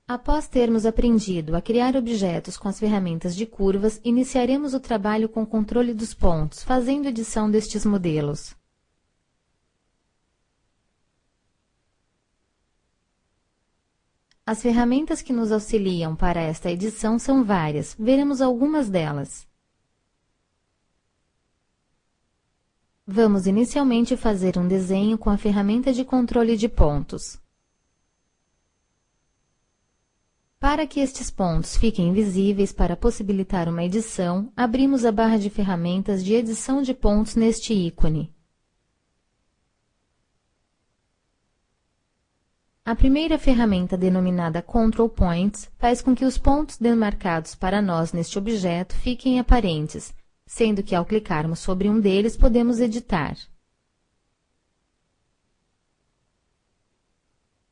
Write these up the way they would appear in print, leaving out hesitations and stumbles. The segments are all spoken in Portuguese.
Após termos aprendido a criar objetos com as ferramentas de curvas, iniciaremos o trabalho com o controle dos pontos, fazendo edição destes modelos. As ferramentas que nos auxiliam para esta edição são várias, veremos algumas delas. Vamos inicialmente fazer um desenho com a ferramenta de controle de pontos. Para que estes pontos fiquem visíveis para possibilitar uma edição, abrimos a barra de ferramentas de edição de pontos neste ícone. A primeira ferramenta, denominada Control Points, faz com que os pontos demarcados para nós neste objeto fiquem aparentes, sendo que ao clicarmos sobre um deles podemos editar.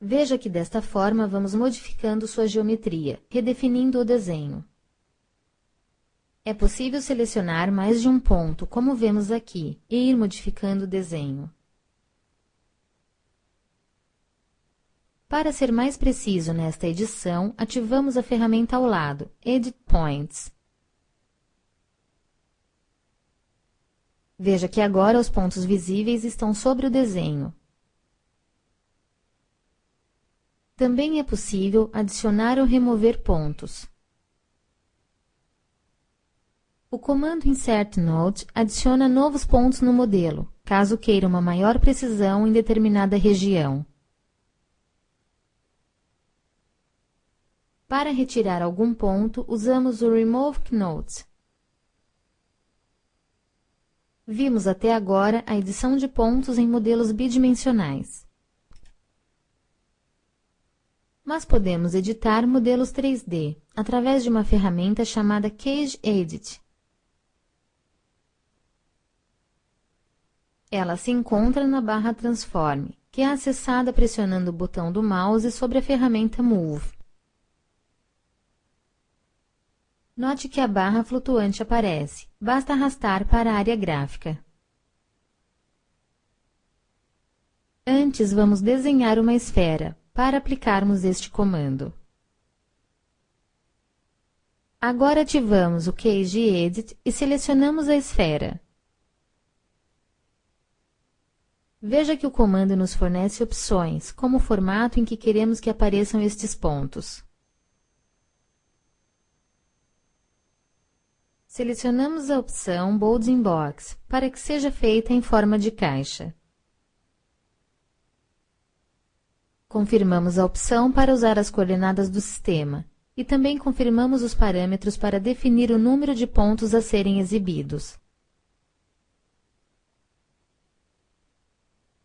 Veja que desta forma vamos modificando sua geometria, redefinindo o desenho. É possível selecionar mais de um ponto, como vemos aqui, e ir modificando o desenho. Para ser mais preciso nesta edição, ativamos a ferramenta ao lado, Edit Points. Veja que agora os pontos visíveis estão sobre o desenho. Também é possível adicionar ou remover pontos. O comando Insert Node adiciona novos pontos no modelo, caso queira uma maior precisão em determinada região. Para retirar algum ponto, usamos o Remove Node. Vimos até agora a edição de pontos em modelos bidimensionais. Mas podemos editar modelos 3D, através de uma ferramenta chamada Cage Edit. Ela se encontra na barra Transform, que é acessada pressionando o botão do mouse sobre a ferramenta Move. Note que a barra flutuante aparece, basta arrastar para a área gráfica. Antes, vamos desenhar uma esfera, para aplicarmos este comando. Agora ativamos o Cage Edit e selecionamos a esfera. Veja que o comando nos fornece opções, como o formato em que queremos que apareçam estes pontos. Selecionamos a opção Bounding Box, para que seja feita em forma de caixa. Confirmamos a opção para usar as coordenadas do sistema, e também confirmamos os parâmetros para definir o número de pontos a serem exibidos.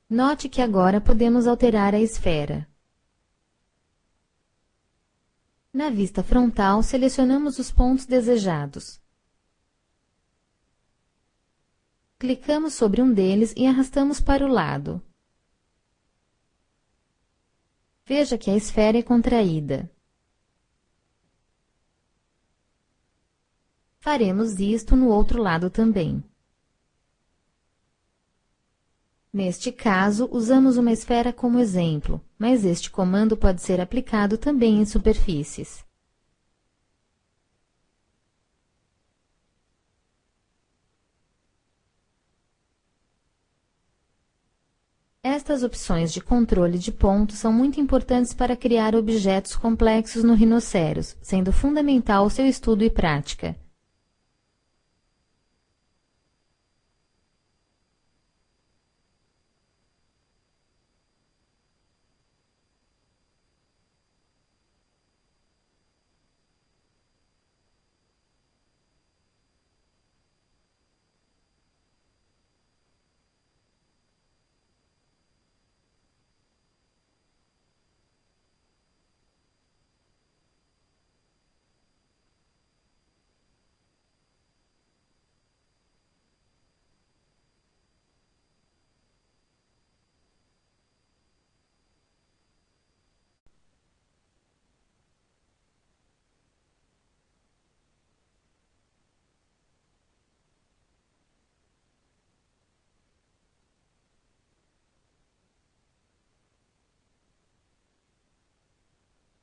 Note que agora podemos alterar a esfera. Na vista frontal, selecionamos os pontos desejados. Clicamos sobre um deles e arrastamos para o lado. Veja que a esfera é contraída. Faremos isto no outro lado também. Neste caso, usamos uma esfera como exemplo, mas este comando pode ser aplicado também em superfícies. Estas opções de controle de pontos são muito importantes para criar objetos complexos no Rhinoceros, sendo fundamental o seu estudo e prática.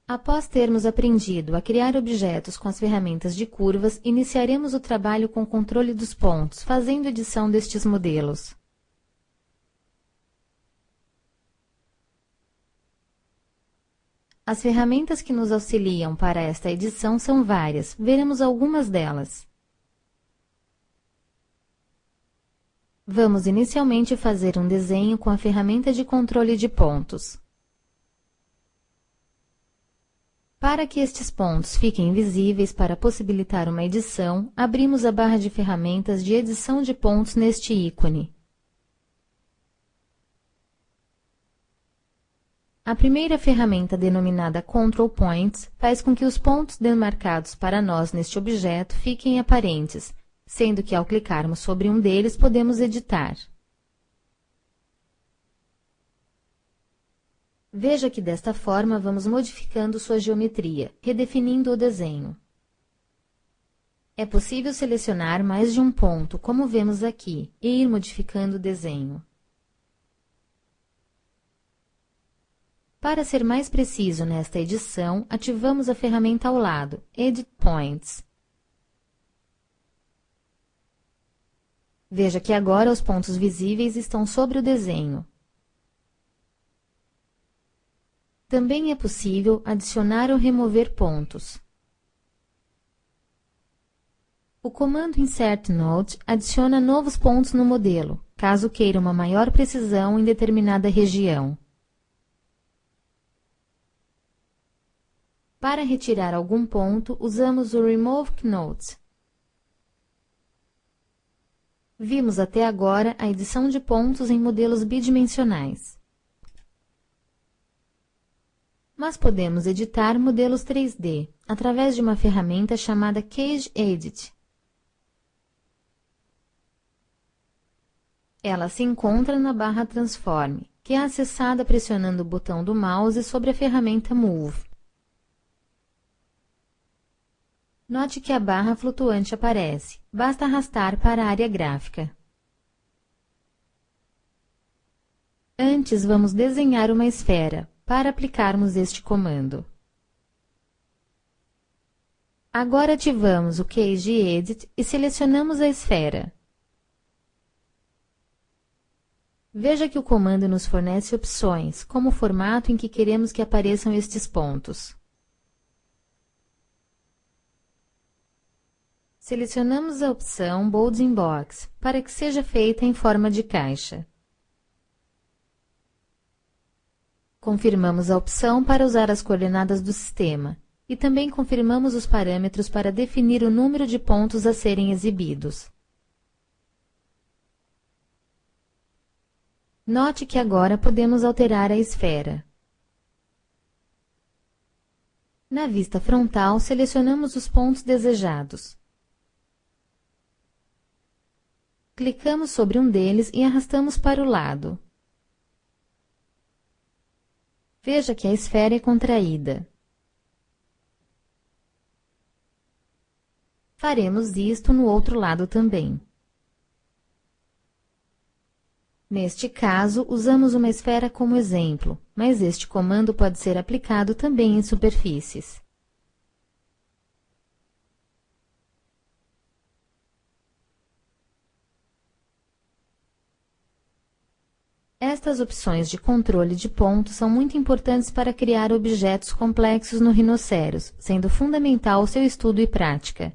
Após termos aprendido a criar objetos com as ferramentas de curvas, iniciaremos o trabalho com o controle dos pontos, fazendo edição destes modelos. As ferramentas que nos auxiliam para esta edição são várias, veremos algumas delas. Vamos inicialmente fazer um desenho com a ferramenta de controle de pontos. Para que estes pontos fiquem visíveis para possibilitar uma edição, abrimos a barra de ferramentas de edição de pontos neste ícone. A primeira ferramenta, denominada Control Points, faz com que os pontos demarcados para nós neste objeto fiquem aparentes, sendo que ao clicarmos sobre um deles podemos editar. Veja que desta forma vamos modificando sua geometria, redefinindo o desenho. É possível selecionar mais de um ponto, como vemos aqui, e ir modificando o desenho. Para ser mais preciso nesta edição, ativamos a ferramenta ao lado, Edit Points. Veja que agora os pontos visíveis estão sobre o desenho. Também é possível adicionar ou remover pontos. O comando Insert Node adiciona novos pontos no modelo, caso queira uma maior precisão em determinada região. Para retirar algum ponto, usamos o Remove Node. Vimos até agora a edição de pontos em modelos bidimensionais. Mas podemos editar modelos 3D, através de uma ferramenta chamada Cage Edit. Ela se encontra na barra Transform, que é acessada pressionando o botão do mouse sobre a ferramenta Move. Note que a barra flutuante aparece, basta arrastar para a área gráfica. Antes, vamos desenhar uma esfera, para aplicarmos este comando. Agora ativamos o Cage Edit e selecionamos a esfera. Veja que o comando nos fornece opções, como o formato em que queremos que apareçam estes pontos. Selecionamos a opção Bounding Box, para que seja feita em forma de caixa. Confirmamos a opção para usar as coordenadas do sistema, e também confirmamos os parâmetros para definir o número de pontos a serem exibidos. Note que agora podemos alterar a esfera. Na vista frontal, selecionamos os pontos desejados. Clicamos sobre um deles e arrastamos para o lado. Veja que a esfera é contraída. Faremos isto no outro lado também. Neste caso, usamos uma esfera como exemplo, mas este comando pode ser aplicado também em superfícies. Estas opções de controle de pontos são muito importantes para criar objetos complexos no Rhinoceros, sendo fundamental seu estudo e prática.